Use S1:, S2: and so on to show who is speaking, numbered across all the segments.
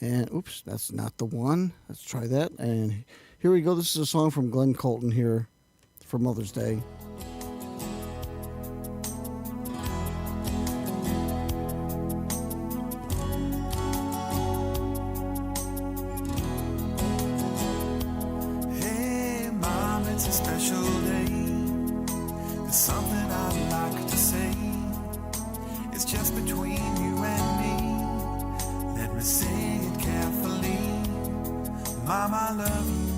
S1: And oops, that's not the one. Let's try that. And here we go. This is a song from Glenn Colton here for Mother's Day.
S2: Hey, Mom, it's a special day. There's something I'd like to say. It's just between you and me. Let me say it carefully. Mom, I love you,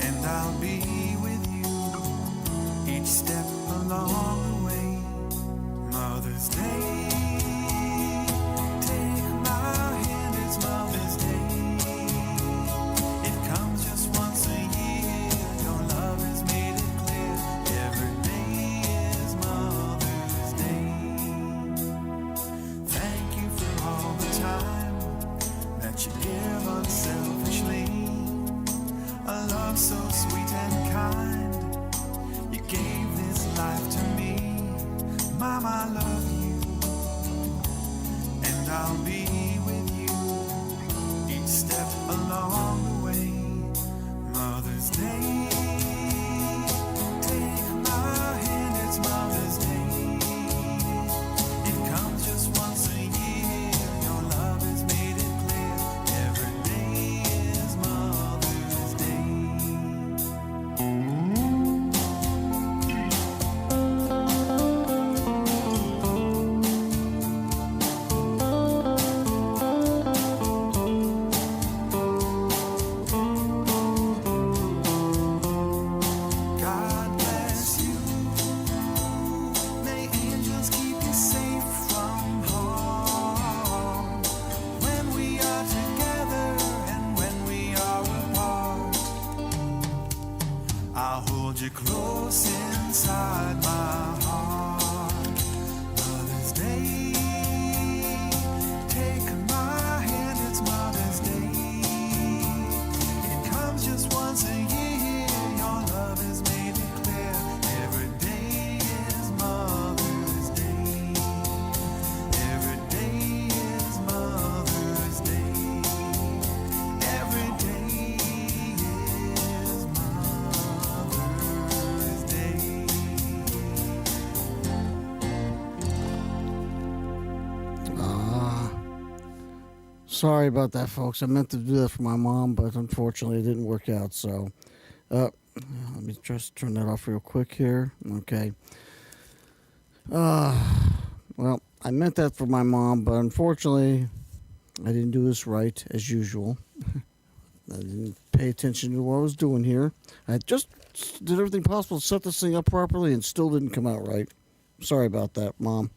S2: and I'll be with you each step along the way. Mother's Day, take my hand, it's Mother's Day. It comes just once a year, your love has made it clear. Every day is Mother's Day. Thank you for all the time that you give unselfishly. A love so sweet and kind. You gave this life to me. Mom, I love you, and I'll be with you each step along the way. Mother's Day, take my hand, it's Mother's Day. It comes just once a year, your love has made it clear. Every day is Mother's God bless you. May angels keep you safe from harm. When we are together and when we are apart, I'll hold you close inside my heart. Mother's Day, take my hand, it's Mother's Day. It comes just once a year, your love has made it clear. Every day is Mother's Day. Every day is Mother's Day. Every day is Mother's Day.
S1: Sorry about that, folks. I meant to do that for my mom, but unfortunately it didn't work out. So let me just turn that off real quick here. Okay. Well, I meant that for my mom, but unfortunately I didn't do this right as usual. I didn't pay attention to what I was doing here. I just did everything possible to set this thing up properly and still didn't come out right. Sorry about that, Mom.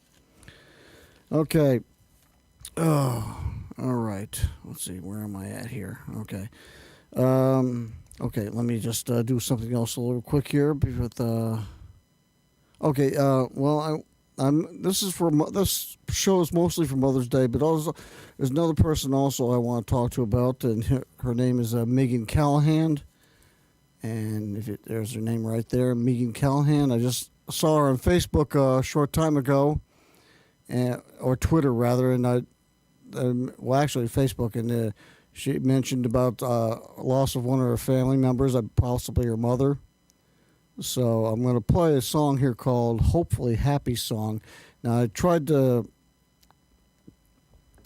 S1: Okay. Oh, all right. Let's see. Where am I at here? Okay. Okay. Let me just do something else a little quick here. With okay. Well, this show is mostly for Mother's Day, but also there's another person also I want to talk to about, and her name is Megan Callahan. And there's her name right there, Megan Callahan. I just saw her on Facebook a short time ago, or Twitter rather, and well, actually Facebook, and she mentioned about loss of one of her family members, possibly her mother. So I'm going to play a song here called "Hopefully Happy Song." Now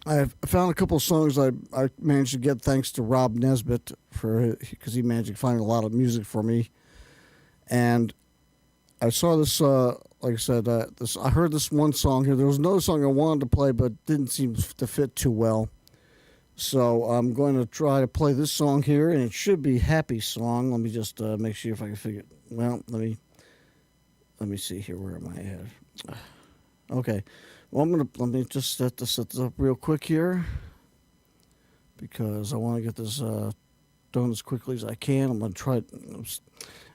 S1: I found a couple of songs I managed to get thanks to Rob Nesbitt because he managed to find a lot of music for me, and I saw this. Like I said, I heard this one song here. There was another song I wanted to play, but didn't seem to fit too well. So I'm going to try to play this song here, and it should be "Happy Song." Let me just make sure if I can figure. Well, let me see here. Where am I at? Okay. Well, let me just set this up real quick here because I want to get this done as quickly as I can. I'm going to try.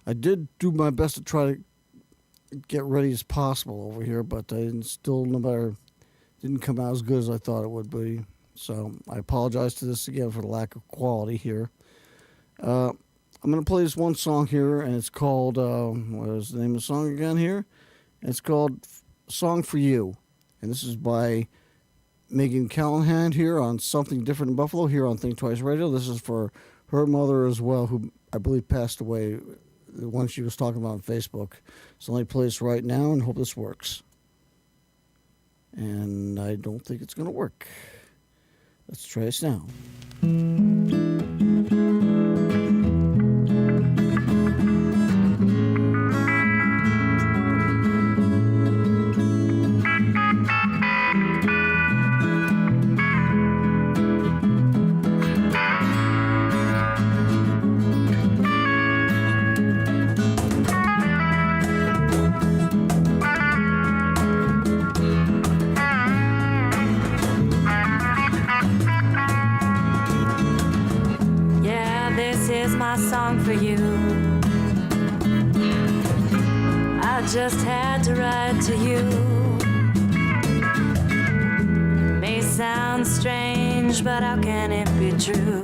S1: I did do my best to try to get ready as possible over here, but I didn't come out as good as I thought it would be. So I apologize to this again for the lack of quality here. I'm going to play this one song here, and it's called, what is the name of the song again here? And it's called "Song for You." And this is by Megan Callahan here on Something Different in Buffalo, here on Think Twice Radio. This is for her mother as well, who I believe passed away, the one she was talking about on Facebook. It's the only place right now, and hope this works. And I don't think it's going to work. Let's try this now.
S3: For you, I just had to write to you. May sound strange, but how can it be true?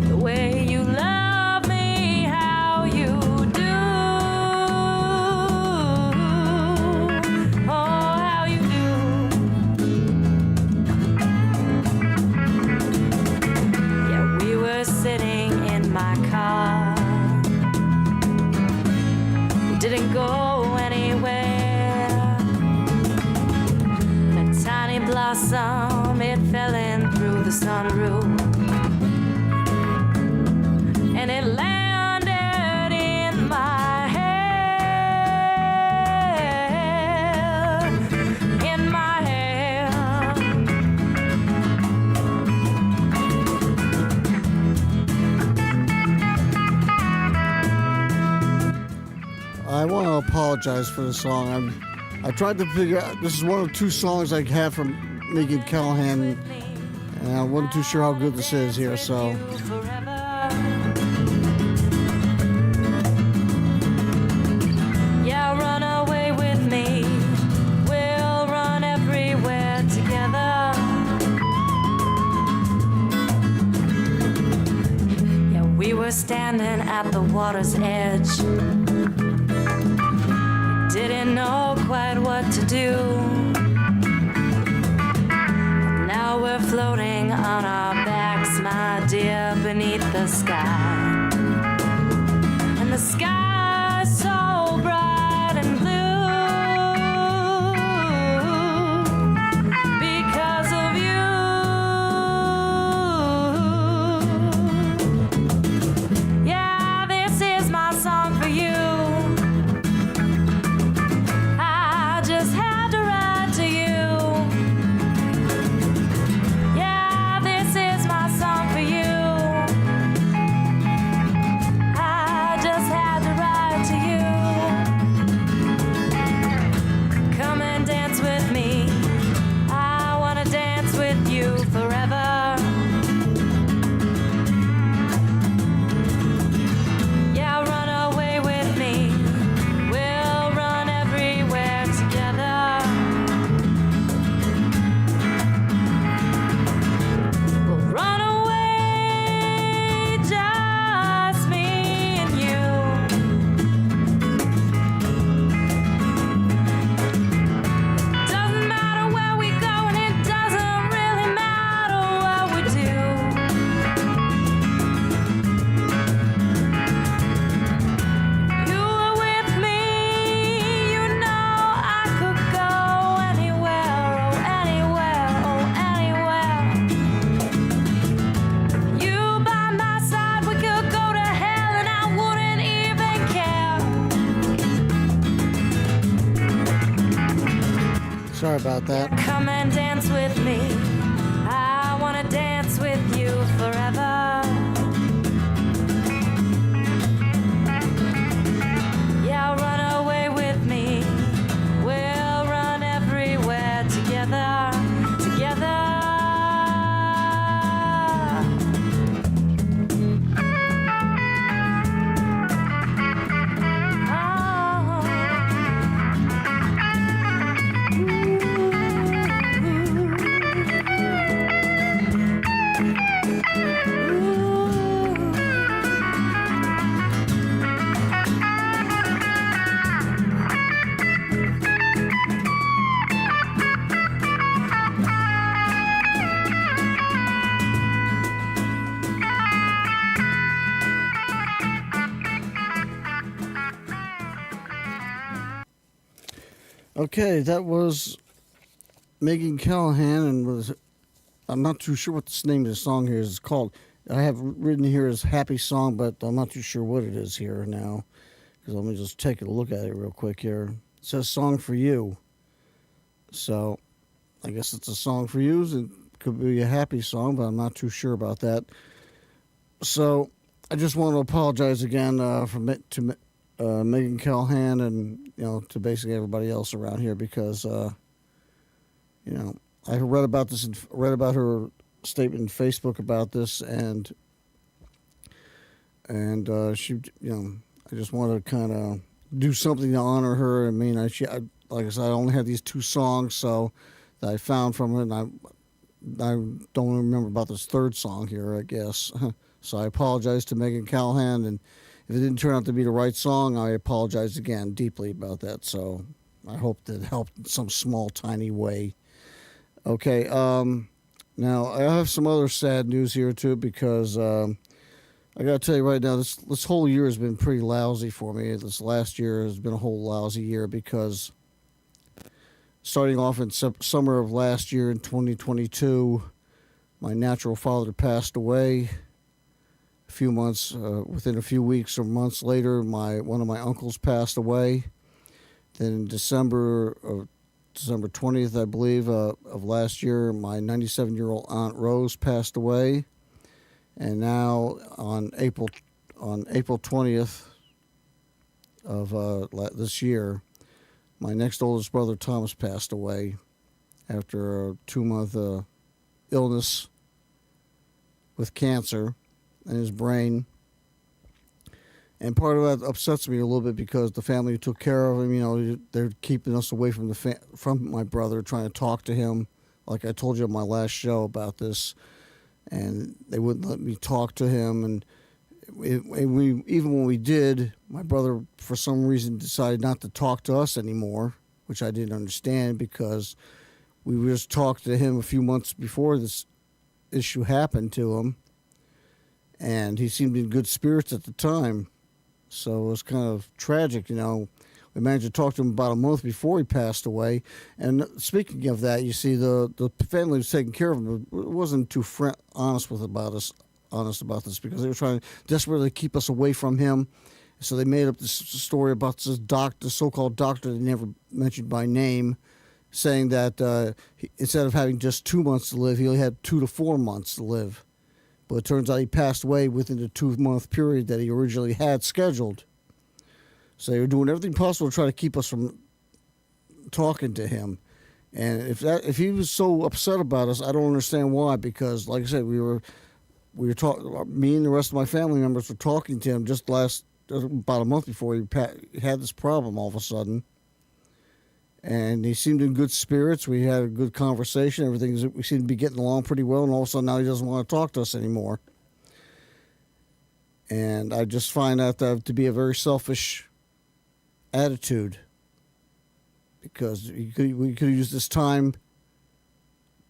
S3: The way you love me, how you do. Oh, how you do. Yeah, we were sitting in my car. We didn't go anywhere. A tiny blossom, it fell in through the sunroof, and it landed in my hair, in my hair.
S1: I want to apologize for the song. I tried to figure out, this is one of 2 songs I have from Megan Callahan, and I wasn't too sure how good this is here, so.
S3: Yeah, run away with me. We'll run everywhere together. Yeah, we were standing at the water's edge. Didn't know quite what to do. Now we're floating on our backs, my dear, beneath the sky. And the sky is so bright and blue because of you. Yeah, this is my song for you.
S1: Sorry about that.
S3: Come and dance with me. I wanna dance with you forever. Yeah, run away with me. We'll run everywhere together, together.
S1: Okay, that was Megan Callahan, and I'm not too sure what the name of the song here is called. I have written here as Happy Song, but I'm not too sure what it is here now. Because let me just take a look at it real quick here. It says Song for You. So I guess it's a song for you. It could be a happy song, but I'm not too sure about that. So I just want to apologize again to Megan Callahan and to basically everybody else around here because I read about this and read about her statement in Facebook about this and she I just want to kind of do something to honor her. I mean, like I said, I only had these 2 songs that I found from her, and I don't remember about this 3rd song here, I guess. So I apologize to Megan Callahan, and if it didn't turn out to be the right song, I apologize again deeply about that. So I hope that helped in some small, tiny way. Okay, now I have some other sad news here too because I got to tell you right now, this whole year has been pretty lousy for me. This last year has been a whole lousy year because starting off in summer of last year in 2022, my natural father passed away. Within a few weeks or months later, one of my uncles passed away. Then in December 20th, I believe, of last year, my 97-year-old Aunt Rose passed away. And now on April 20th of this year, my next oldest brother Thomas passed away after a 2-month illness with cancer in his brain. And part of that upsets me a little bit because the family who took care of him, they're keeping us away from from my brother, trying to talk to him, like I told you on my last show about this. And they wouldn't let me talk to him. And even when we did, my brother, for some reason, decided not to talk to us anymore, which I didn't understand because we just talked to him a few months before this issue happened to him. And he seemed in good spirits at the time. So it was kind of tragic, We managed to talk to him about a month before he passed away. And speaking of that, you see, the family who was taking care of him wasn't too honest about this because they were trying to desperately keep us away from him. So they made up this story about this so-called doctor they never mentioned by name, saying that instead of having just 2 months to live, he only had 2 to 4 months to live. But it turns out he passed away within the 2-month period that he originally had scheduled. So they were doing everything possible to try to keep us from talking to him. And if he was so upset about us, I don't understand why. Because, like I said, we were talking. Me and the rest of my family members were talking to him about a month before he had this problem all of a sudden. And he seemed in good spirits. We had a good conversation. We seemed to be getting along pretty well. And all of a sudden now he doesn't want to talk to us anymore. And I just find that to be a very selfish attitude, because we could use this time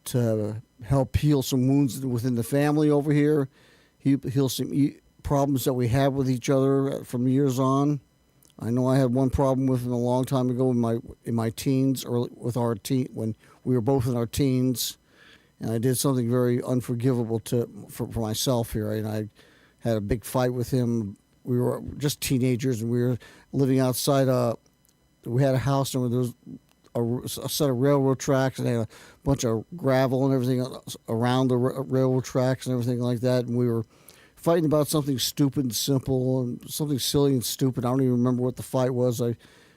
S1: to help heal some wounds within the family over here, heal some problems that we have with each other from years on. I know I had one problem with him a long time ago in my teens, or when we were both in our teens, and I did something very unforgivable for myself here, and I had a big fight with him. We were just teenagers, and we were living outside. We had a house, and there was a set of railroad tracks, and they had a bunch of gravel and everything around the railroad tracks and everything like that. And we were fighting about something stupid and simple, and something silly and stupid. I don't even remember what the fight was.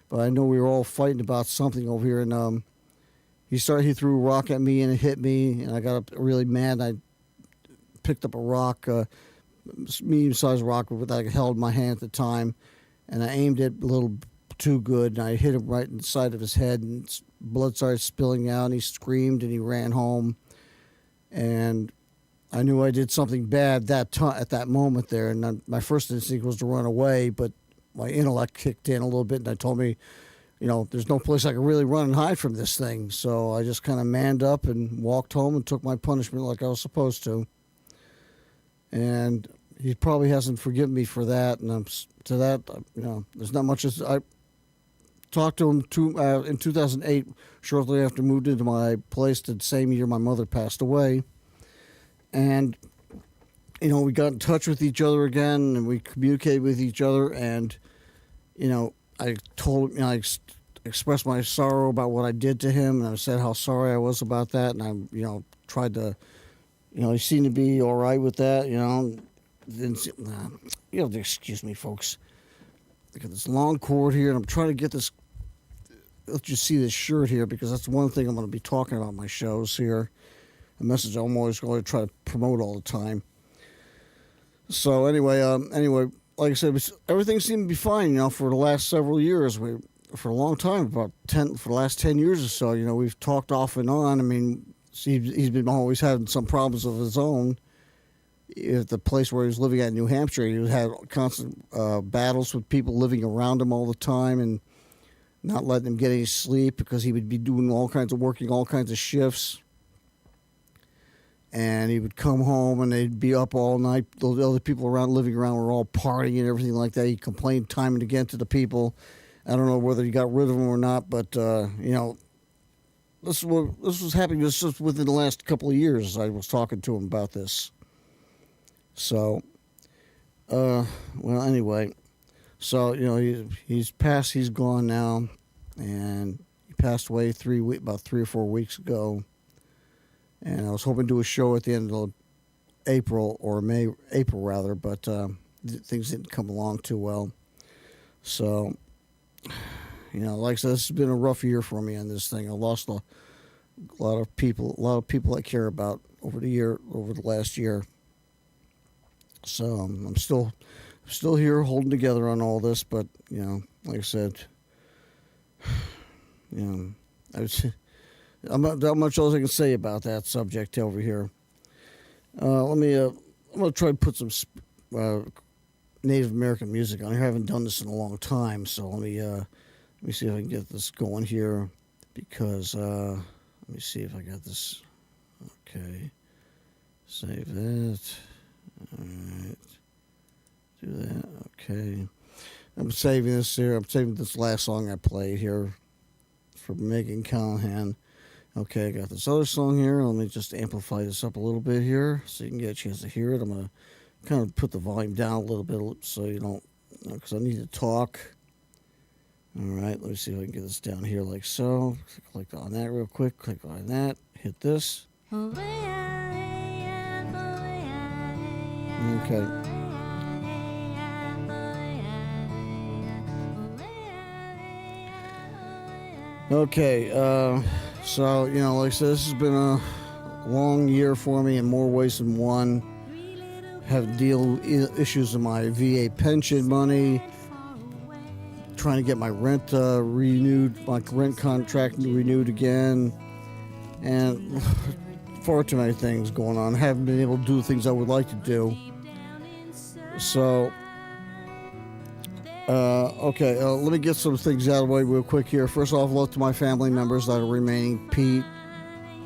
S1: But I know we were all fighting about something over here. And he threw a rock at me and it hit me, and I got up really mad. And I picked up a rock, medium-sized rock that I held in my hand at the time, and I aimed it a little too good, and I hit him right in the side of his head, and blood started spilling out, and he screamed, and he ran home. And I knew I did something bad at that moment there, and my first instinct was to run away, but my intellect kicked in a little bit, and I told me, there's no place I can really run and hide from this thing. So I just kind of manned up and walked home and took my punishment like I was supposed to. And he probably hasn't forgiven me for that, and there's not much talked to him in 2008, shortly after I moved into my place. The same year my mother passed away, and we got in touch with each other again, and we communicated with each other. And I told him, I expressed my sorrow about what I did to him, and I said how sorry I was about that. And I, tried to, he seemed to be all right with that. Excuse me, folks. I got this long cord here, and I'm trying to get this. Let you see this shirt here, because that's one thing I'm going to be talking about in my shows here. A message I'm always going to try to promote all the time. So anyway, like I said, everything seemed to be fine, for the last several years. For a long time, for the last 10 years or so, we've talked off and on. I mean, he's been always having some problems of his own. At the place where he was living at in New Hampshire, he had constant battles with people living around him all the time and not letting him get any sleep, because he would be working all kinds of shifts. And he would come home and they'd be up all night. The other people living around were all partying and everything like that. He complained time and again to the people. I don't know whether he got rid of them or not, but this was happening just within the last couple of years. I was talking to him about this. So, anyway, so he's passed. He's gone now, and he passed away about 3 or 4 weeks ago. And I was hoping to do a show at the end of April rather, but things didn't come along too well. So, like I said, this has been a rough year for me on this thing. I lost a lot of people I care about over the last year. So I'm still here holding together on all this, but like I said, I'm not much else I can say about that subject over here. I'm gonna try to put some Native American music on here. I haven't done this in a long time, so let me see if I can get this going here, because let me see if I got this. Okay, save that. All right, do that. Okay, I'm saving this here. I'm saving this last song I played here for MEGAN CALLAHAN. Okay, I got this other song here. Let me just amplify this up a little bit here so you can get a chance to hear it. I'm going to kind of put the volume down a little bit so you don't, because I need to talk. All right, let me see if I can get this down here like so. Click on that real quick. Click on that. Hit this. Okay. Okay, so, like I said, this has been a long year for me in more ways than one. Have to deal with issues of my VA pension money, trying to get my rent renewed, my rent contract renewed again, and far too many things going on. Haven't been able to do the things I would like to do. So, okay, let me get some things out of the way real quick here. First off, hello to my family members that are remaining. Pete,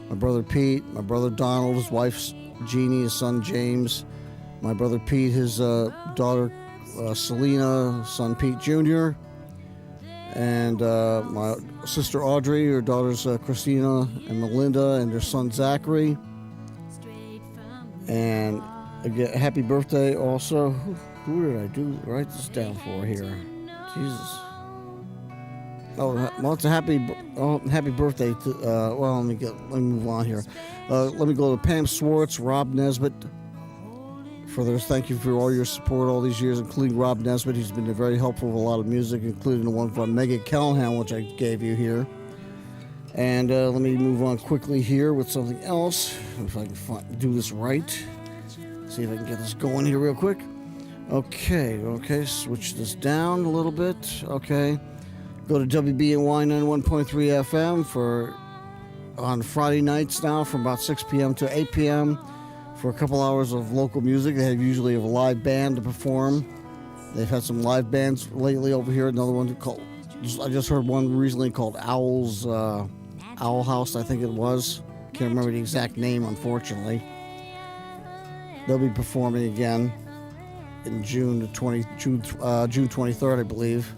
S1: my brother Donald, his wife Jeannie, his son James, my brother Pete, his daughter Selena, son Pete Jr., and my sister Audrey, her daughters Christina and Melinda, and their son Zachary. And again, happy birthday also. Who did I write this down for here? Jesus. Oh, well, it's a happy birthday to, well, let me move on here. Let me go to Pam Swartz, Rob Nesbitt. Thank you for all your support all these years, including Rob Nesbitt. He's been very helpful with a lot of music, including the one from MEGAN CALLAHAN, which I gave you here. And let me move on quickly here with something else, if I can do this right. See if I can get this going here real quick. Okay, switch this down a little bit. Okay, go to WBNY 91.3 FM on Friday nights now from about 6 p.m. to 8 p.m. for a couple hours of local music. They usually have a live band to perform. They've had some live bands lately over here. Another one I just heard one recently called Owl House, I think it was. Can't remember the exact name, unfortunately. They'll be performing again in June 23rd, I believe.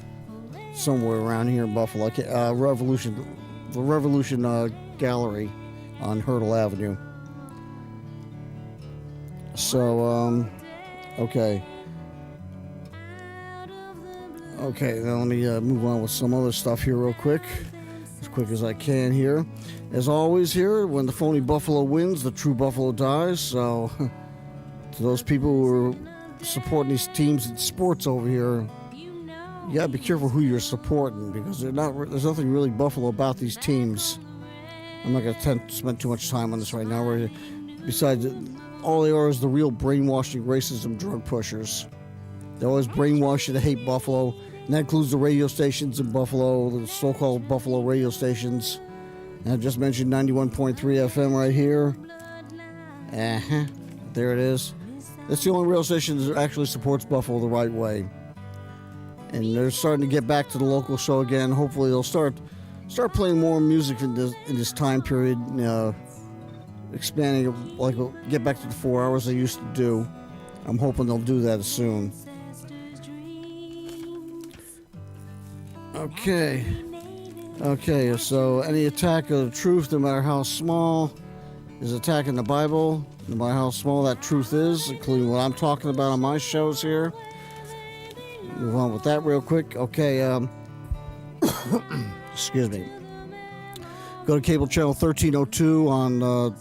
S1: somewhere around here in Buffalo. The Revolution Gallery on Hurdle Avenue. So, okay. Okay, now let me move on with some other stuff here real quick as I can here. As always here, when the phony buffalo wins, the true buffalo dies. So, to those people who are supporting these teams in sports over here, you gotta be careful who you're supporting, because there's nothing really buffalo about these teams. I'm not gonna spend too much time on this right now. Besides, all they are is the real brainwashing, racism, drug pushers. They always brainwash you to hate Buffalo, and that includes the radio stations in Buffalo, the so-called Buffalo radio stations. And I just mentioned 91.3 FM right here. There it is. That's the only radio station that actually supports Buffalo the right way. And they're starting to get back to the local show again. Hopefully they'll start playing more music in this time period, expanding, get back to the 4 hours they used to do. I'm hoping they'll do that soon. Okay, so any attack of the truth, no matter how small, is attacking the Bible, no matter how small that truth is, including what I'm talking about on my shows here. Move on with that real quick. Okay, excuse me. Go to cable channel 1302 on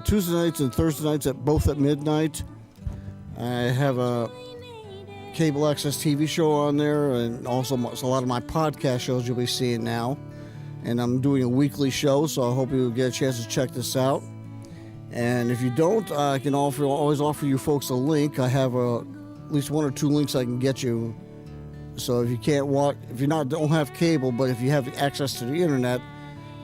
S1: Tuesday nights and Thursday nights both at midnight. I have a cable access TV show on there, and also a lot of my podcast shows you'll be seeing now. And I'm doing a weekly show, so I hope you'll get a chance to check this out. And if you don't, I can always offer you folks a link. I have at least one or two links I can get you. So if you can't watch, don't have cable, but if you have access to the internet,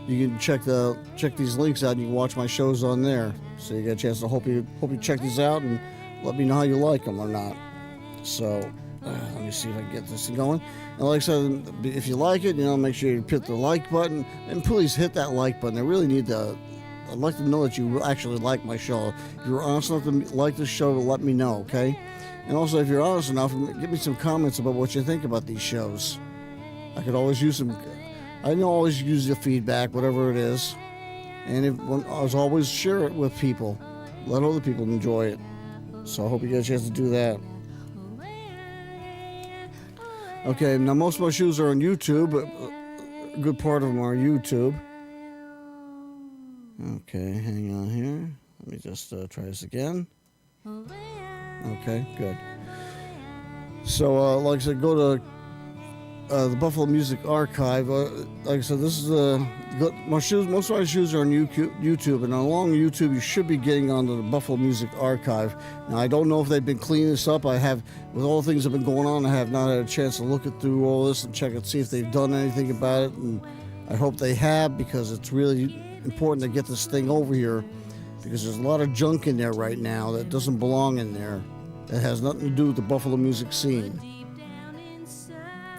S1: you can check these links out and you can watch my shows on there. So you get a chance to hope you check these out and let me know how you like them or not. So let me see if I can get this thing going. And like I said, if you like it, make sure you hit the like button, and please hit that like button. I'd like to know that you actually like my show. If you're honest enough to like this show, let me know, okay? And also, if you're honest enough, give me some comments about what you think about these shows. I could always use some. I can always use the feedback, whatever it is. And I always share it with people. Let other people enjoy it. So I hope you get a chance to do that. Okay, now most of my shows are on YouTube. A good part of them are YouTube. Okay, hang on here. Let me just try this again. Okay, good. So, like I said, go to the Buffalo Music Archive. Like I said, this is my shoes. Most of my shoes are on YouTube, and along YouTube, you should be getting onto the Buffalo Music Archive. Now, I don't know if they've been cleaning this up. I have, with all the things that have been going on, I have not had a chance to look through all this and check it, see if they've done anything about it. And I hope they have, because it's really important to get this thing over here, because there's a lot of junk in there right now that doesn't belong in there. That has nothing to do with the Buffalo music scene.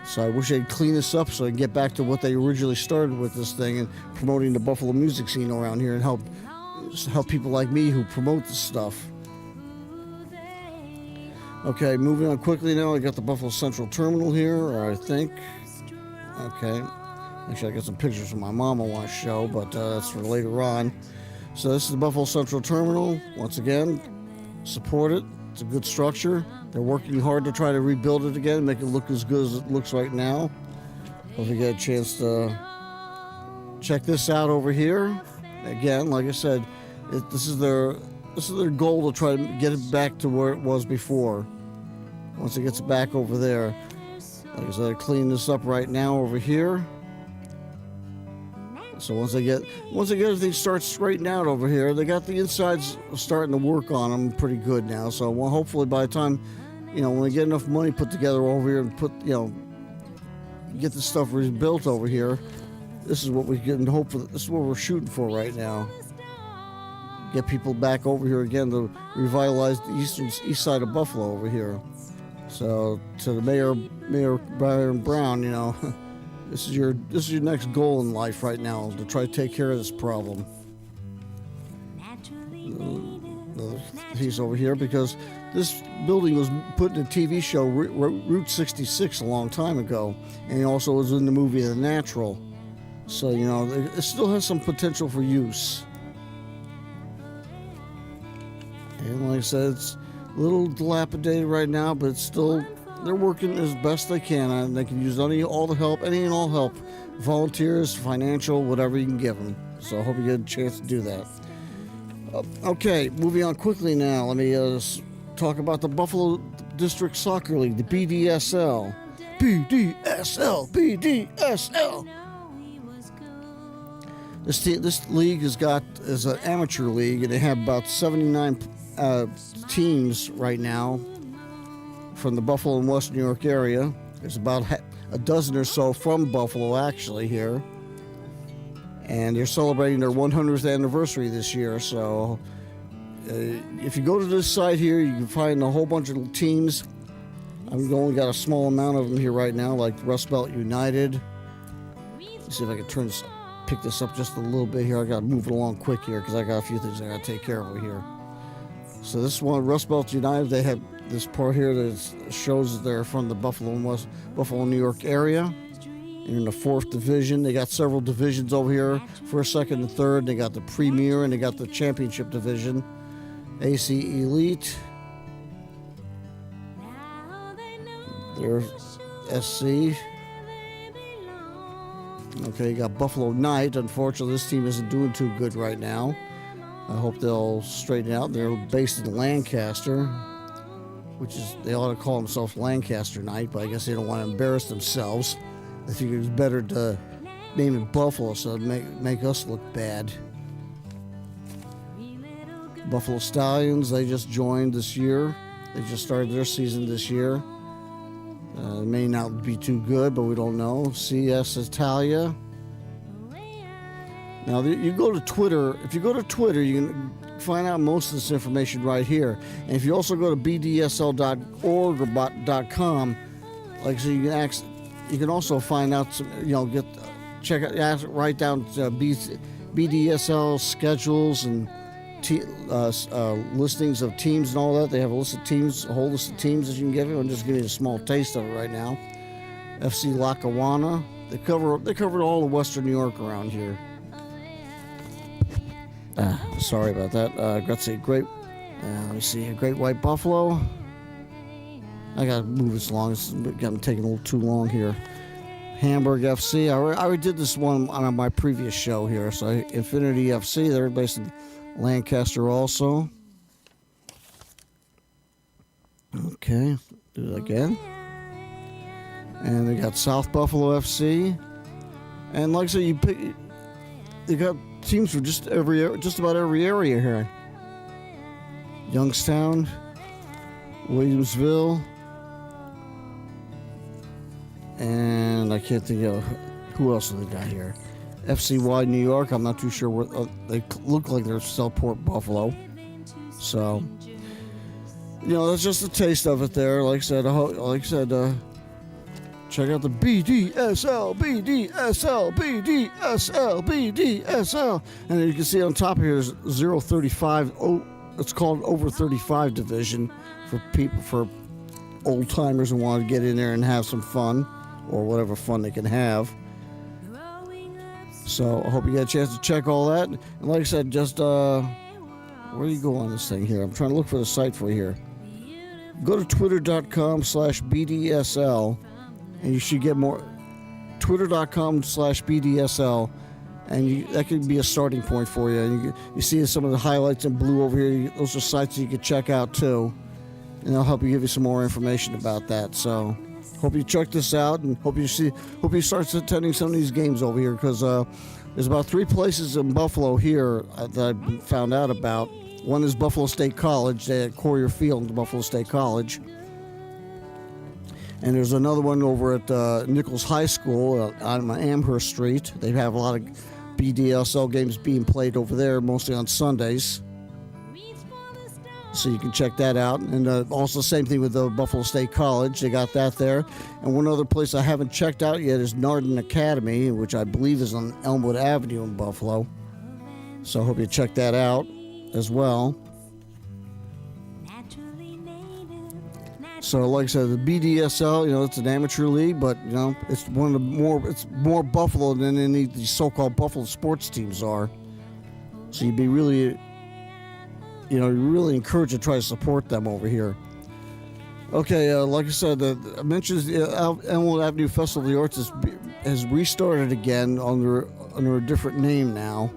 S1: So I wish they'd clean this up so I can get back to what they originally started with this thing, and promoting the Buffalo music scene around here, and help people like me who promote this stuff. Okay, moving on quickly now. I got the Buffalo Central Terminal here, I think. Okay. Actually, I got some pictures from my mom I want to show, but that's for later on. So this is the Buffalo Central Terminal. Once again, support it. It's a good structure. They're working hard to try to rebuild it again, make it look as good as it looks right now. Hope you get a chance to check this out over here. Again, like I said, this is their goal to try to get it back to where it was before. Once it gets back over there, like I said, I clean this up right now over here. So once they get everything starts straightened out over here, they got the insides starting to work on them pretty good now. So hopefully by the time, when we get enough money put together over here and get the stuff rebuilt over here, this is what we get and hope for. This is what we're shooting for right now. Get people back over here again to revitalize the east side of Buffalo over here. So to the Mayor Byron Brown, This is your next goal in life right now, to try to take care of this problem. he's over here because this building was put in a TV show, Route 66, a long time ago. And he also was in the movie The Natural. So, you know, it still has some potential for use. And like I said, it's a little dilapidated right now, but it's still, they're working as best they can. And they can use any and all help. Volunteers, financial, whatever you can give them. So I hope you get a chance to do that. Okay, moving on quickly now. Let me talk about the Buffalo District Soccer League, the BDSL. BDSL. This league is an amateur league, and they have about 79 teams right now from the Buffalo and West New York area. There's about a dozen or so from Buffalo actually here. And they're celebrating their 100th anniversary this year. So if you go to this site here, you can find a whole bunch of teams. I've only got a small amount of them here right now, like Rust Belt United. Let's see if I can pick this up just a little bit here. I got to move it along quick here because I got a few things I got to take care of over here. So this one, Rust Belt United, they have this part here that shows that they're from the Buffalo, New York area. In the 4th division, they got several divisions over here, 1st, 2nd, and 3rd. They got the Premier and they got the Championship division, AC Elite. There's SC. Okay, you got Buffalo Knight. Unfortunately, this team isn't doing too good right now. I hope they'll straighten out. They're based in Lancaster, which is, they ought to call themselves Lancaster Knight, but I guess they don't want to embarrass themselves. I think it was better to name it Buffalo so it'd make us look bad. Buffalo Stallions, they just joined this year. They just started their season this year. It may not be too good, but we don't know. CS Italia. Now, you go to Twitter. If you go to Twitter, you can find out most of this information right here. And if you also go to bdsl.org or .com, like so, you can also find out some, write down BDSL schedules and listings of teams and all that. They have a list of teams, a whole list of teams that you can give you. I'm just giving you a small taste of it right now. FC Lackawanna. They cover all of Western New York around here. Sorry about that. Got to say let me see, a Great White Buffalo. I gotta move this along. It's taking a little too long here. Hamburg FC. I already did this one on my previous show here. So Infinity FC. They're based in Lancaster also. Okay, do it again. And they got South Buffalo FC. And like I said, you got teams from just about every area here. Youngstown, Williamsville, and I can't think of who else they got here. FCY New York. I'm not too sure what they look like. They're Southport Buffalo. So, that's just a taste of it there. Like I said, check out the BDSL. And then you can see on top here is 035. Oh, it's called Over 35 Division for old timers who want to get in there and have some fun, or whatever fun they can have. So I hope you get a chance to check all that. And like I said, just where do you go on this thing here? I'm trying to look for the site for you here. Go to twitter.com/BDSL. And you should get more. Twitter.com/BDSL, and that could be a starting point for you. And you see some of the highlights in blue over here. Those are sites you can check out too, and they'll help you give you some more information about that. So, hope you check this out, and hope you start attending some of these games over here, because there's about 3 places in Buffalo here that I found out about. One is Buffalo State College. They at Courier Field in Buffalo State College. And there's another one over at Nichols High School on Amherst Street. They have a lot of BDSL games being played over there, mostly on Sundays. So you can check that out. And also the same thing with the Buffalo State College. They got that there. And one other place I haven't checked out yet is Narden Academy, which I believe is on Elmwood Avenue in Buffalo. So I hope you check that out as well. So, like I said, the BDSL, it's an amateur league, but it's it's more Buffalo than any of these so-called Buffalo sports teams are. So you'd be really, really encouraged to try to support them over here. Okay, like I said, I mentioned the Elmwood Avenue Festival of the Arts has restarted again under a different name now.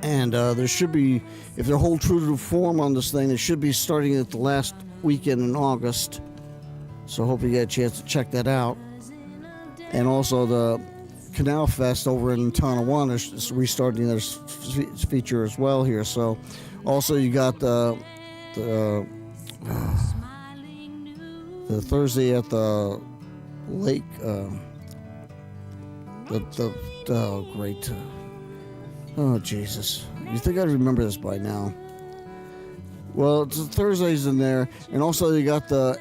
S1: And there should be, if they hold true to the form on this thing, they should be starting at the last weekend in August. So I hope you get a chance to check that out. And also the Canal Fest over in Tonawanda is restarting their feature as well here. So also you got the Thursday at the lake, great. Oh, Jesus. You think I'd remember this by now. Well, it's Thursdays in there. And also you got the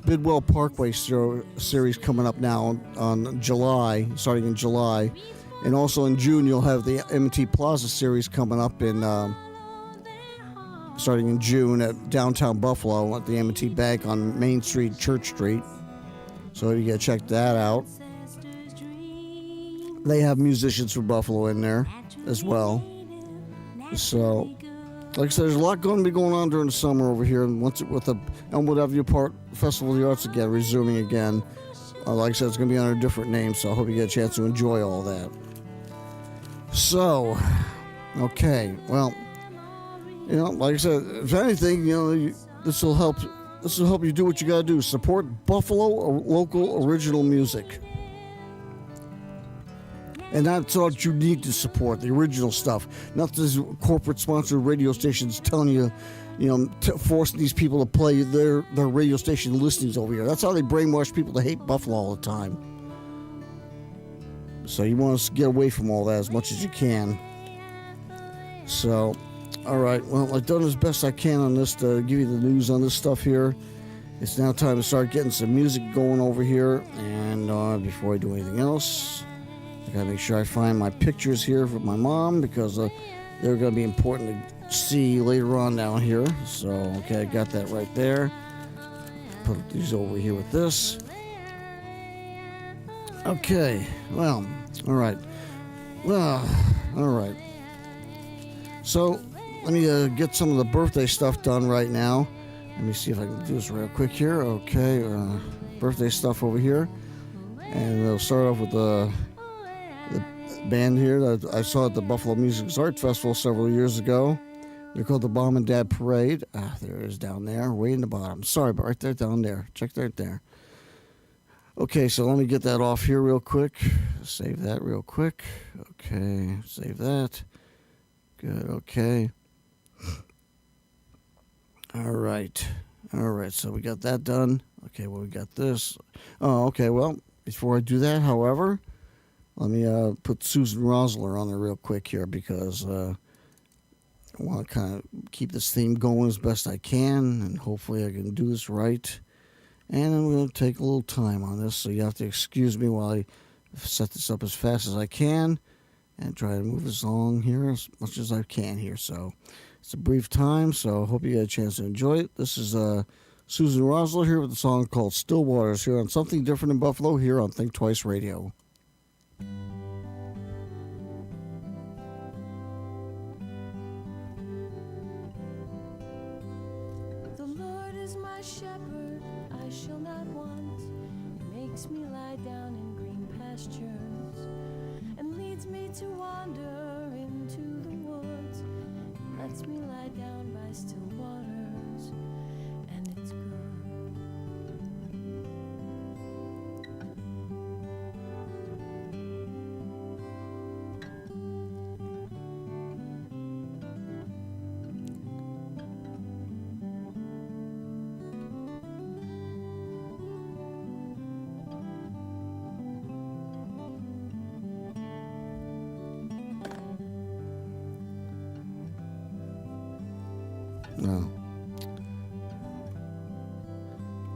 S1: Bidwell Parkway series coming up now on July, starting in July. And also in June, you'll have the M&T Plaza series coming up starting in June at downtown Buffalo at the M&T Bank on Main Street, Church Street. So you got to check that out. They have musicians from Buffalo in there as well. So, like I said, there's a lot going to be going on during the summer over here. And with the Elmwood Avenue Park Festival of the Arts again, resuming again. Like I said, it's going to be under a different name, so I hope you get a chance to enjoy all that. So, okay, well, like I said, if anything, this will help you do what you got to do. Support Buffalo local original music. And that's what you need to support, the original stuff. Not these corporate-sponsored radio stations telling you, forcing these people to play their radio station listings over here. That's how they brainwash people to hate Buffalo all the time. So you want to get away from all that as much as you can. So, all right. Well, I've done as best I can on this to give you the news on this stuff here. It's now time to start getting some music going over here. And before I do anything else, I gotta make sure I find my pictures here for my mom because they're gonna be important to see later on down here. So, okay, I got that right there. Put these over here with this. Okay, well, all right. Well, all right. So, let me get some of the birthday stuff done right now. Let me see if I can do this real quick here. Okay, birthday stuff over here. And we'll start off with the band here that I saw at the Buffalo Music Arts Festival several years ago. They're called the Mom and Dad Parade. There it is down there, way in the bottom. Sorry, but right there, down there. Check right there. Okay, so let me get that off here real quick. Save that real quick. Okay, save that. Good, okay. All right, so we got that done. Okay, well, we got this. Oh, okay, well, before I do that, however, let me put Susan ROZLER on there real quick here because I want to kind of keep this theme going as best I can, and hopefully I can do this right. And I'm going to take a little time on this, so you have to excuse me while I set this up as fast as I can and try to move this along here as much as I can here. So it's a brief time, so I hope you get a chance to enjoy it. This is Susan ROZLER here with a song called Still Waters here on Something Different in Buffalo here on Think Twice Radio.
S4: The Lord is my shepherd, I shall not want. He makes me lie down in green pastures and leads me to wander into the woods. He lets me lie down by still waters, and it's good.
S1: No.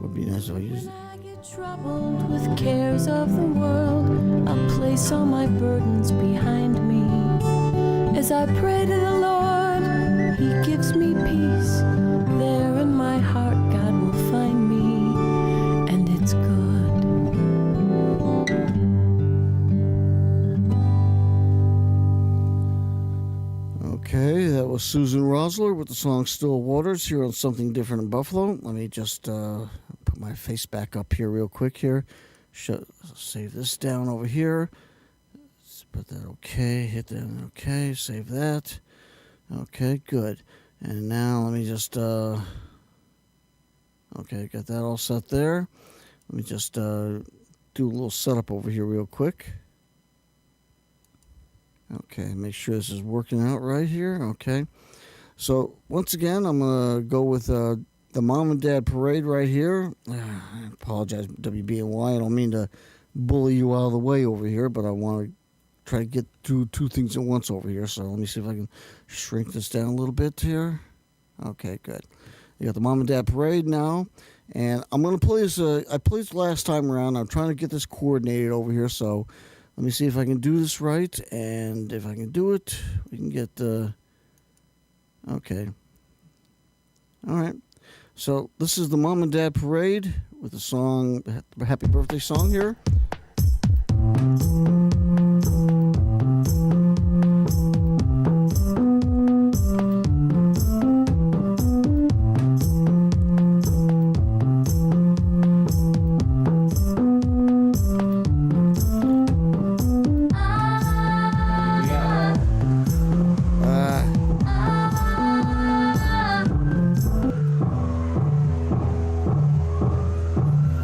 S1: Would be nice if I used it.
S4: When I get troubled with cares of the world, I'll place all my burdens behind me. As I pray to the Lord, He gives me peace. There in my heart, God will find me, and it's good.
S1: Okay, that was Susan Rosler with the song Still Waters here on Something Different in Buffalo. Let me just put my face back up here real quick here. Save this down over here. Let's put that okay, hit that okay, save that. Okay, good. And now let me just, okay, got that all set there. Let me just do a little setup over here real quick. Okay, make sure this is working out right here. Okay. So, once again, I'm going to go with the Mom and Dad Parade right here. I apologize, WBNY. I don't mean to bully you out of the way over here, but I want to try to get through two things at once over here. So, let me see if I can shrink this down a little bit here. Okay, good. You got the Mom and Dad Parade now. And I'm going to play this. I played this last time around. I'm trying to get this coordinated over here. So, let me see if I can do this right, and if I can do it, we can get the... Okay. All right. So this is the Mom and Dad Parade with the song, Happy Birthday song here.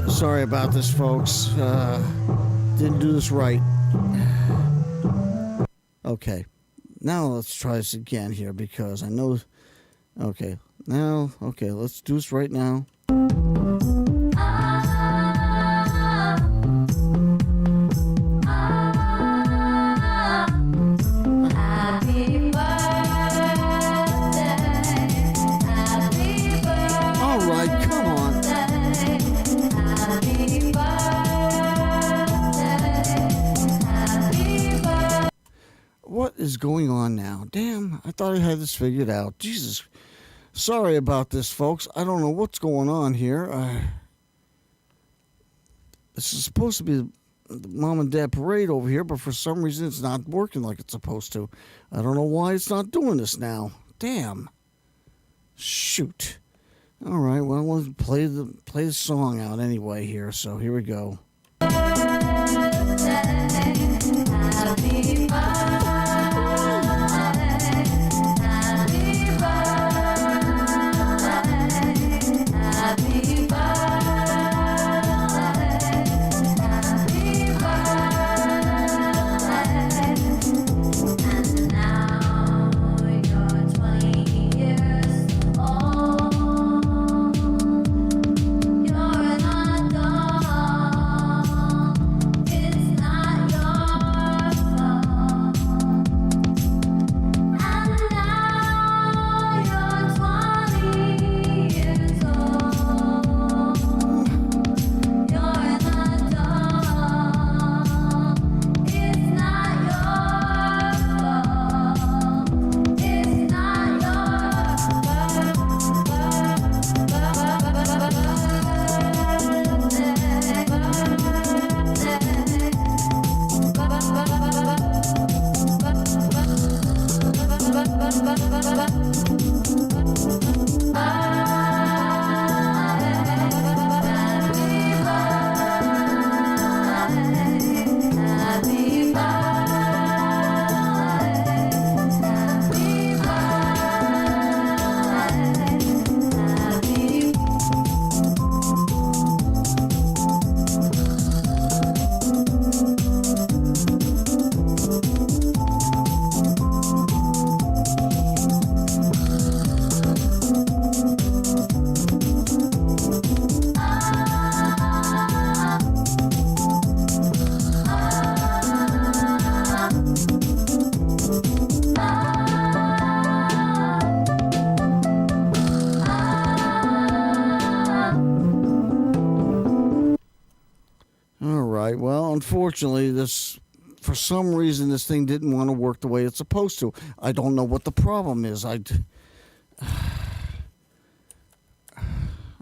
S1: Sorry about this, folks. Didn't do this right. Okay. Now let's try this again here because I know... Okay. Now, okay, let's do this right now. All right, come on. What is going on now? Damn, I thought I had this figured out. Jesus. Sorry about this, folks. I don't know what's going on here. This is supposed to be the Mom and Dad Parade over here, but for some reason it's not working like it's supposed to. I don't know why it's not doing this now. Damn. Shoot. All right, well, I want to play the song out anyway here, so here we go. Unfortunately, for some reason, this thing didn't want to work the way it's supposed to. I don't know what the problem is.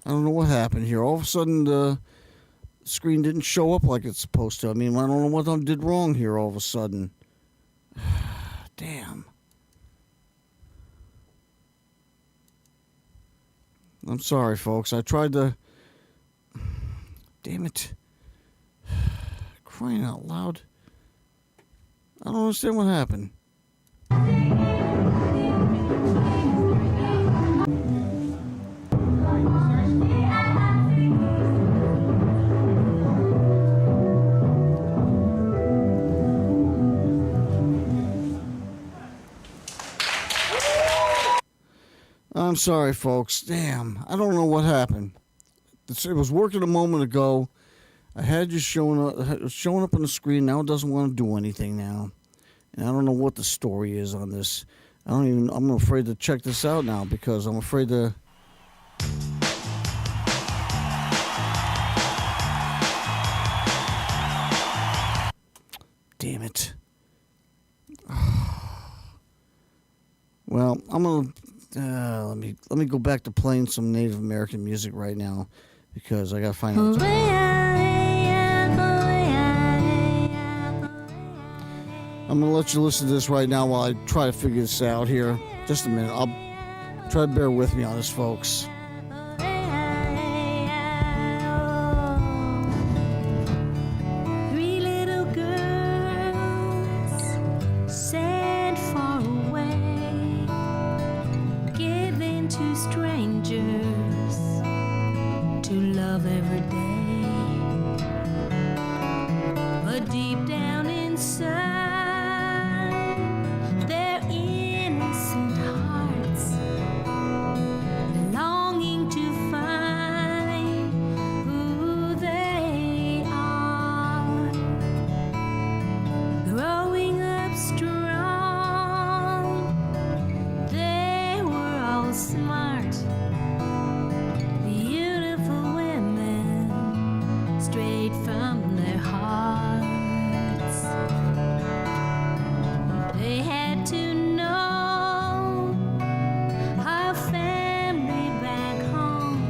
S1: I don't know what happened here. All of a sudden, the screen didn't show up like it's supposed to. I mean, I don't know what I did wrong here all of a sudden. Damn. I'm sorry, folks. I tried to... Damn it. Crying out loud. I don't understand what happened. I'm sorry, folks. Damn, I don't know what happened. It was working a moment ago. I had you showing up on the screen. Now it doesn't want to do anything now, and I don't know what the story is on this. I'm afraid to check this out now because I'm afraid to. Damn it. Well, I'm gonna. Let me go back to playing some Native American music right now because I gotta find out. I'm gonna let you listen to this right now while I try to figure this out here. Just a minute. I'll try to bear with me on this, folks.
S4: Three little girls sent far away, given to strangers to love every day. But deep down inside, their innocent hearts longing to find who they are, growing up strong. They were all smart, beautiful women, straight from their hearts. They had to know our family back home,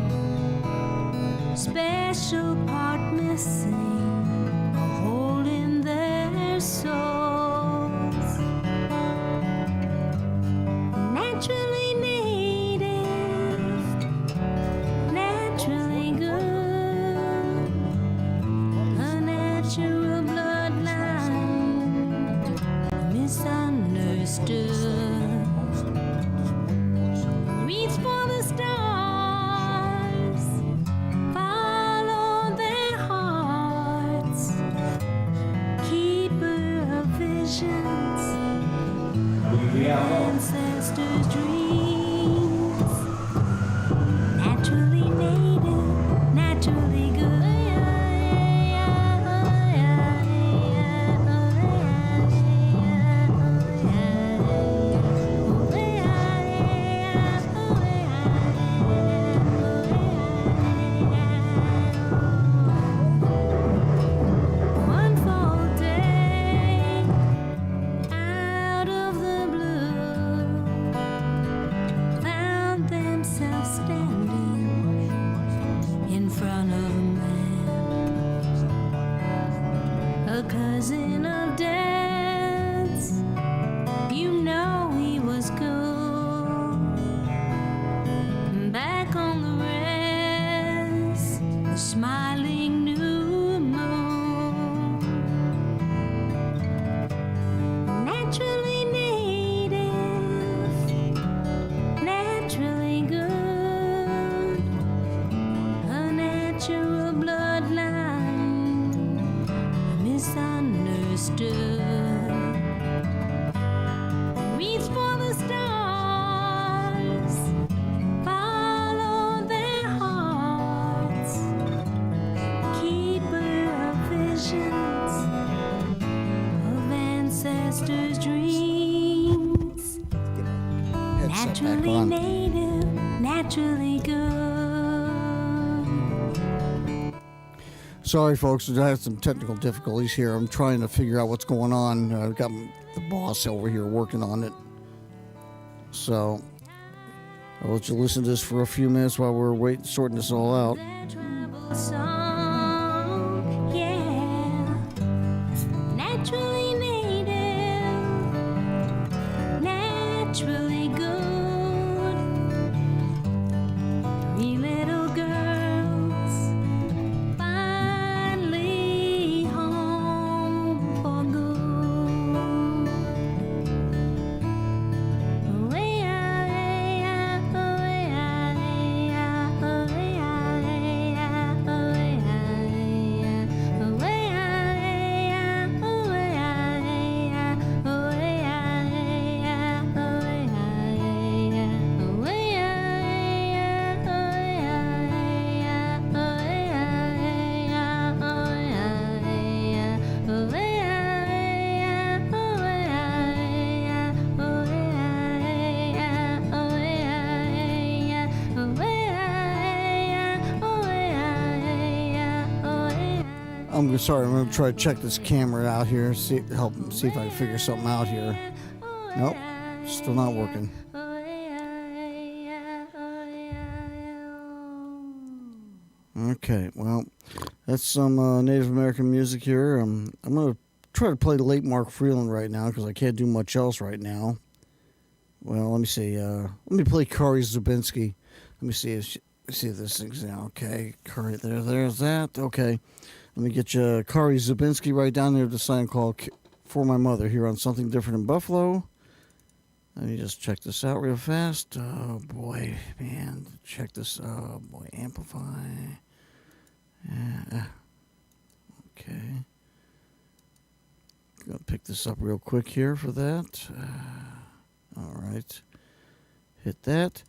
S4: special part missing, a hole in their souls. Naturally native, naturally good, a natural bloodline, misunderstood. Reach for the stars, follow their hearts, keeper of visions, ancestors' dreams. Naturally native, naturally good. One fall day, out of the blue, found themselves standing in front of a man, a cousin of Dad's. You know he was cool. Back on the rest, a smiling new moon. Naturally native, naturally good, a natural bloodline, misunderstood. Reach for the stars, follow their hearts, keeper of visions, of ancestors' dreams.
S1: Headset back
S4: Naturally
S1: on.
S4: native, naturally good.
S1: Sorry, folks. I had some technical difficulties here. I'm trying to figure out what's going on. I've got the boss over here working on it. So, I'll let you listen to this for a few minutes while we're waiting, sorting this all out.
S3: Their tribal song, yeah. Naturally native, naturally good. Three little girls finally home for good. Oh yeah, yeah, oh yeah, yeah, oh yeah, yeah, oh yeah, oh yeah, oh yeah, oh yeah, oh
S1: I'm sorry, I'm gonna try to check this camera out here, see if I can figure something out here. Nope, still not working. Okay, well, that's some Native American music here. I'm gonna try to play late Mark Freeland right now because I can't do much else right now. Well, let me see. Let me play Kari Cutzbinsky. Let me see if this thing's now. Okay, Kari, there's that. Okay, let me get you Kari Cutzbinsky right down there. The song called "For My Mother" here on Something Different in Buffalo. Let me just check this out real fast. Oh boy, man, check this. Oh boy, amplify. Yeah. Okay. Gonna pick this up real quick here for that. All right. Hit that.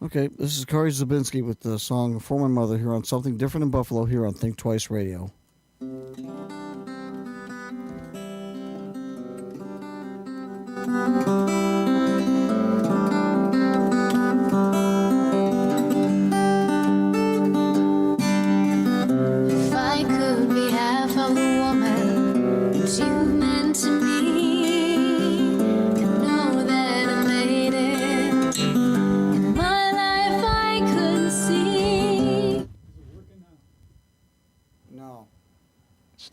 S1: Okay, this is Kari Cutzbinsky with the song "For My Mother" here on Something Different in Buffalo here on Think Twice Radio.
S4: If I could be half of the woman that you meant to be, and know that I made it in my life, I could see
S1: No.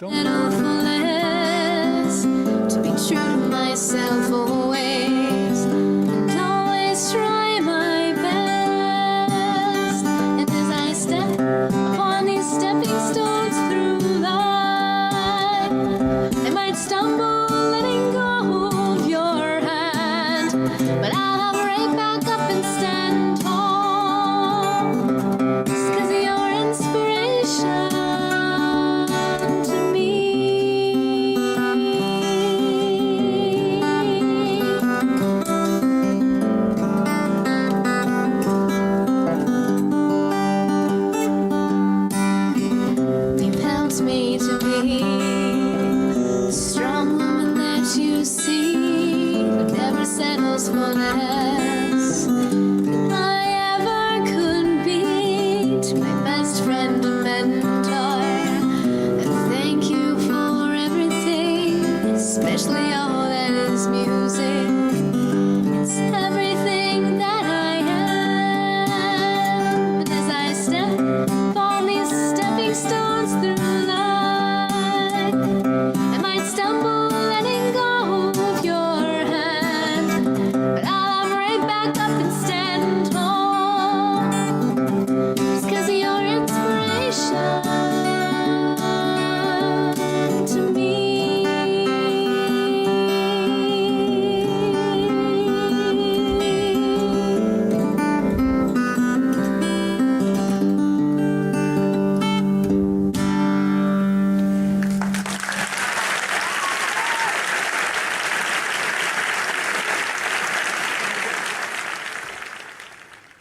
S4: an awfulness to be true to myself always, and always try my best. And as I step upon these stepping stones through life, I might stumble letting go of your hand, but I'll have right back up and stand tall, just 'cause you're inspiration to me. You've helped me to be the strong woman that you see, who never settles for less than I ever could be. To my best friend and mentor, and thank you for everything, especially all that is music. It's everything that I am. And as I step on these stepping stones through life, I might stumble letting go of your hand, but I'll have right back up and stand tall, just 'cause you're inspiration to me.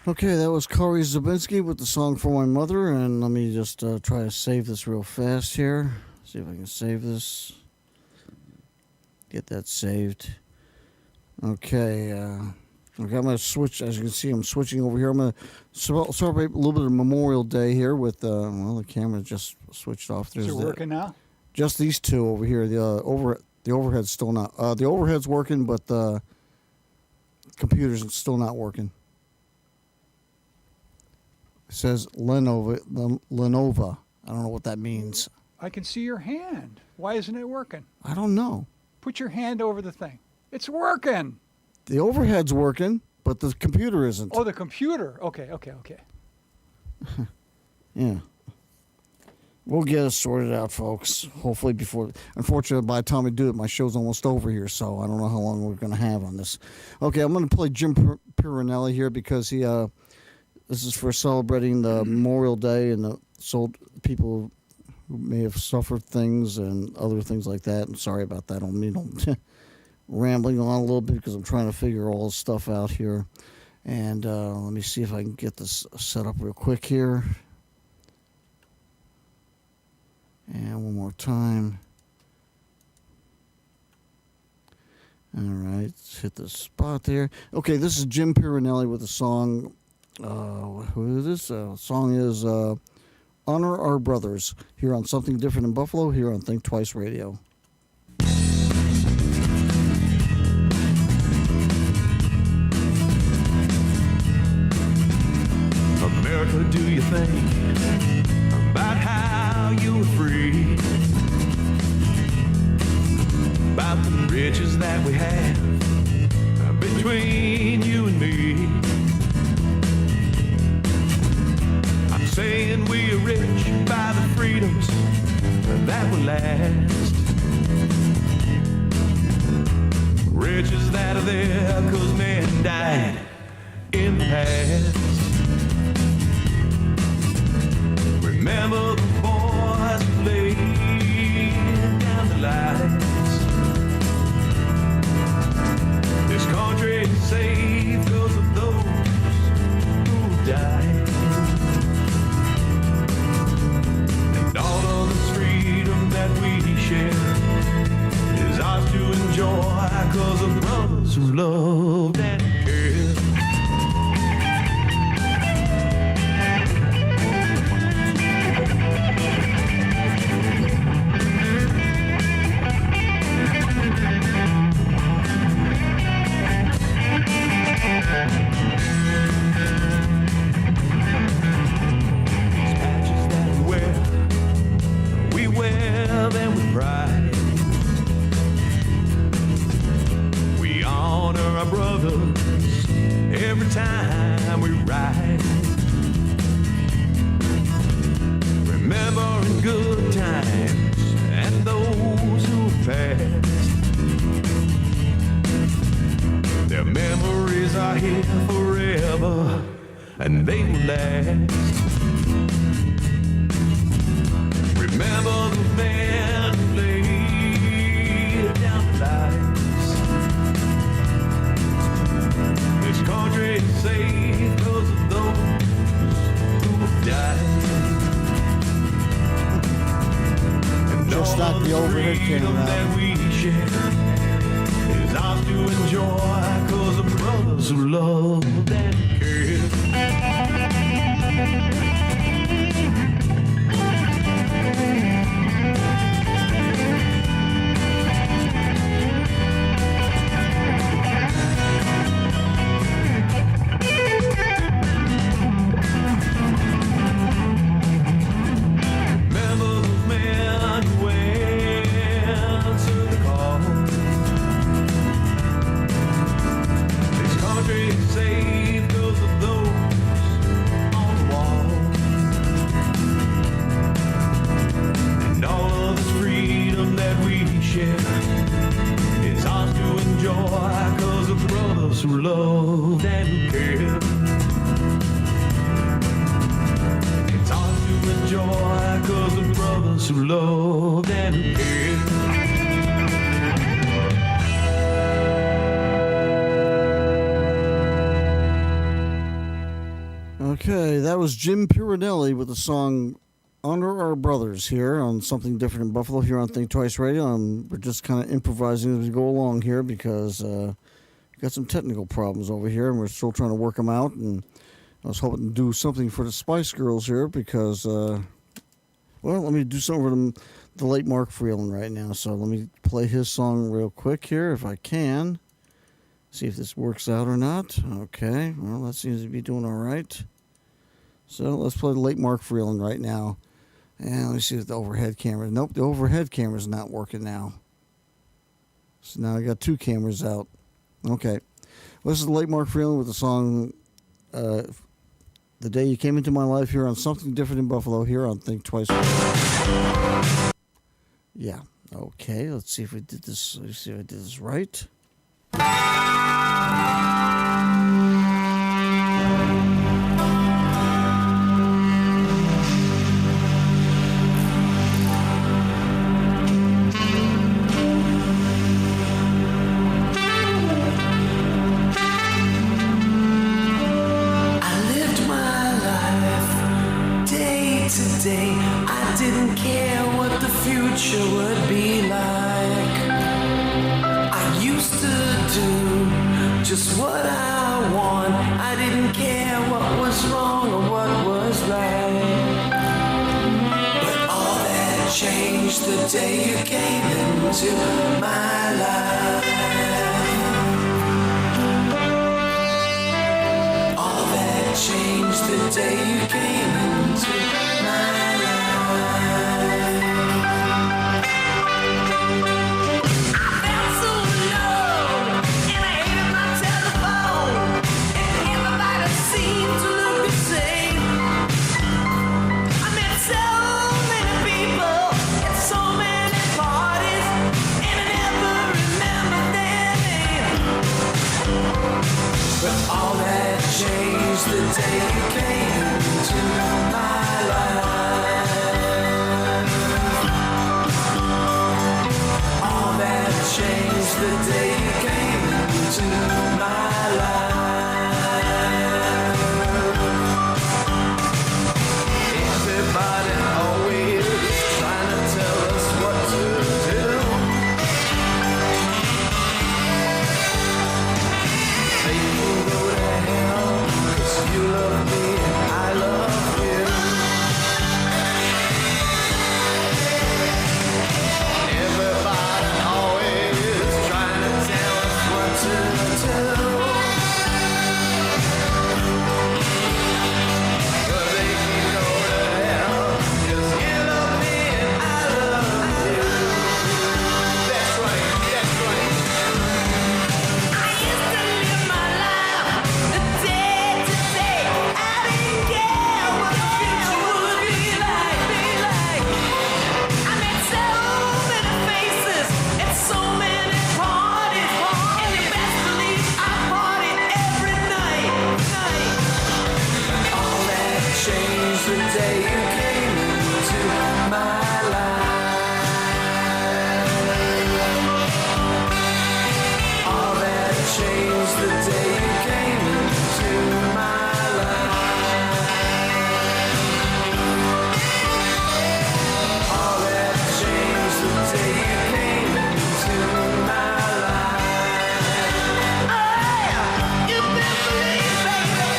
S1: Okay, that was Kari Cutzbinsky with the song "For My Mother," and let me just try to save this real fast here. See if I can save this. Get that saved. Okay, I'm going to switch. As you can see, I'm switching over here. I'm going to celebrate a little bit of Memorial Day here with, well, the camera just switched off.
S5: Is it working now?
S1: Just these two over here. The overhead's still not. The overhead's working, but the computer's still not working. says Lenovo. I don't know what that means.
S5: I can see your hand. Why isn't it working?
S1: I don't know.
S5: Put your hand over the thing. It's working.
S1: The overhead's working, but the computer isn't.
S5: Oh, the computer. Okay.
S1: Yeah. We'll get it sorted out, folks. Hopefully before... Unfortunately, by the time we do it, my show's almost over here, so I don't know how long we're going to have on this. Okay, I'm going to play Jim Pirinelli here because he... this is for celebrating the Memorial Day and the people who may have suffered things and other things like that. I'm sorry about that. I don't mean I'm rambling on a little bit because I'm trying to figure all this stuff out here. And let me see if I can get this set up real quick here. And one more time. All right, let's hit the spot there. Okay, this is Jim Pirinelli with a song. Who is this? Song is Honor Our Brothers here on Something Different in Buffalo, here on Think Twice Radio.
S2: America, do you think about how you were free? About the riches that we have between you and me? I'm saying we are rich by the freedoms that will last. Riches that are there 'cause men died in the past. Remember the boys who laid down the lives. This country is safe because of those who died. And all of this freedom that we share is ours to enjoy because of brothers who loved and cared. Them with pride. We honor our brothers every time we ride. Remembering good times and those who passed. Their memories are here forever and they will last. Remember the men who laid down their lives. This country is safe because of those who have died. And
S1: Just
S2: all
S1: not
S2: of
S1: the overhead
S2: freedom
S1: camera.
S2: that we share is ours to enjoy because of brothers who love and care. Who loved and who cared. It's hard to enjoy 'cause of brothers who loved and who cared.
S1: Okay, that was Jim Pirinelli with the song Honor Our Brothers here on Something Different in Buffalo, here on Think Twice Radio. And we're just kind of improvising as we go along here because got some technical problems over here, and we're still trying to work them out. And I was hoping to do something for the Spice Girls here because, well, let me do something for the late Mark Freeland right now. So let me play his song real quick here if I can. See if this works out or not. Okay, well, that seems to be doing all right. So let's play the late Mark Freeland right now. And let me see if the overhead camera. Nope, the overhead camera's not working now. So now I got two cameras out. Okay. Well, this is the late Mark Freeland with the song The Day You Came Into My Life here on Something Different in Buffalo here on Think Twice. Yeah. Okay, let's see if we did this. Let's see if I did this right.
S2: Day, I didn't care what the future would be like. I used to do just what I want. I didn't care what was wrong or what was right. But all that changed the day you came into my life. All that changed the day you came into my life. The day you came into my life. All that changed the day you came into my life. Everybody always trying to tell us what to do. They can go to hell. You love me and I love you. Everybody always trying to tell us what to do. But they can go to hell, 'cause you love me and I love you. That's right, that's right. I used to live my life the day to day. I didn't care what the future would be like. I met so many faces at so many parties, and you best believe I party every night. All that changed the day you came into my life. All that changed the day you came into my life. All that changed the day you came into my life. Oh, you best believe, baby.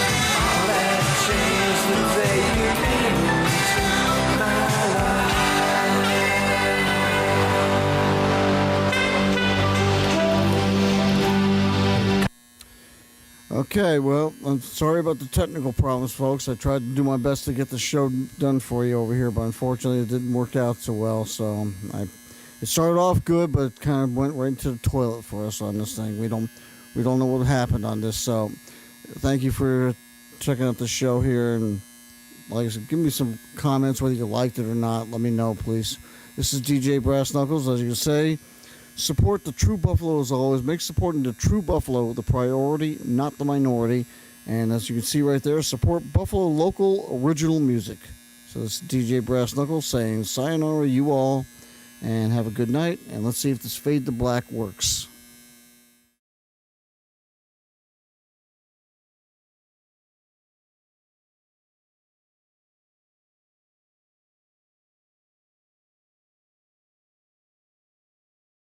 S2: All that changed the day you came into my life.
S1: Okay, well, I'm sorry about the technical problems, folks. I tried to do my best to get the show done for you over here, but unfortunately it didn't work out so well. So it started off good, but it kind of went right into the toilet for us on this thing. We don't know what happened on this. So thank you for checking out the show here, and like I said, give me some comments whether you liked it or not. Let me know, please. This is DJ Brass Knuckles. As you can say, support the true Buffalo as always. Make supporting the true Buffalo the priority, not the minority. And as you can see right there, support Buffalo local original music. So this is DJ Brass Knuckles saying sayonara, you all, and have a good night. And let's see if this Fade to Black works.